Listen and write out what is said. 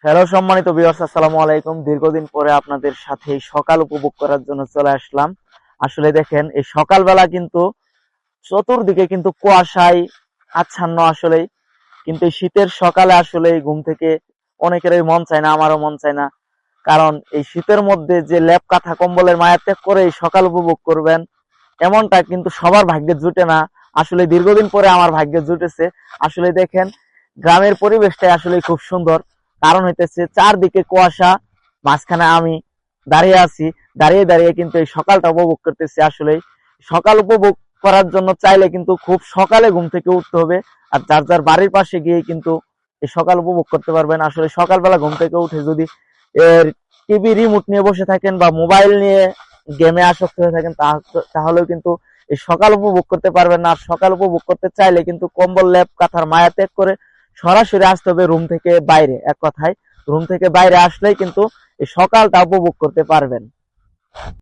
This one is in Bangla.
হ্যালো সম্মানিত ভিউয়ার্স, আসসালামু আলাইকুম। দীর্ঘদিন পরে আপনাদের সাথে এই সকাল উপভোগ করার জন্য চলে আসলাম। আসলে দেখেন এই সকালবেলা কিন্তু চতুর্দিকে কিন্তু কুয়াশায় আচ্ছন্ন আসলেই। কিন্তু এই শীতের সকালে আসলে ঘুম থেকে অনেকেরই মন চায় না, আমারও মন চায় না। কারণ এই শীতের মধ্যে যে লেপ কাঁথা কম্বলের মায়া ত্যাগ করে এই সকাল উপভোগ করবেন, এমনটা কিন্তু সবার ভাগ্যে জুটে না। আসলে দীর্ঘদিন পরে আমার ভাগ্যে জুটেছে। আসলে দেখেন গ্রামের পরিবেশটাই আসলে খুব সুন্দর। কারণ হইতেছে চারদিকে কুয়াশা, মাঝখানে আমি দাঁড়িয়ে আছি। দাঁড়িয়ে দাঁড়িয়ে কিন্তু এই সকালটা উপভোগ করতেছি। আসলে সকাল উপভোগ করার জন্য চাইলে কিন্তু খুব সকালে ঘুম থেকে উঠতে হবে। আর যার যার বাড়ির পাশে গিয়ে কিন্তু এই সকাল উপভোগ করতে পারবেন। আসলে সকালবেলা ঘুম থেকে উঠে যদি টিভি রিমোট নিয়ে বসে থাকেন বা মোবাইল নিয়ে গেমে আসক্ত হয়ে থাকেন, তাহলেও কিন্তু এই সকাল উপভোগ করতে পারবেন না। আর সকাল উপভোগ করতে চাইলে কিন্তু কম্বল লেপ কাঁথার মায়া ত্যাগ করে সরাসরি আসতে হবে রুম থেকে বাইরে। এক কথায় রুম থেকে বাইরে আসলেই কিন্তু এই সকালটা উপভোগ করতে পারবেন।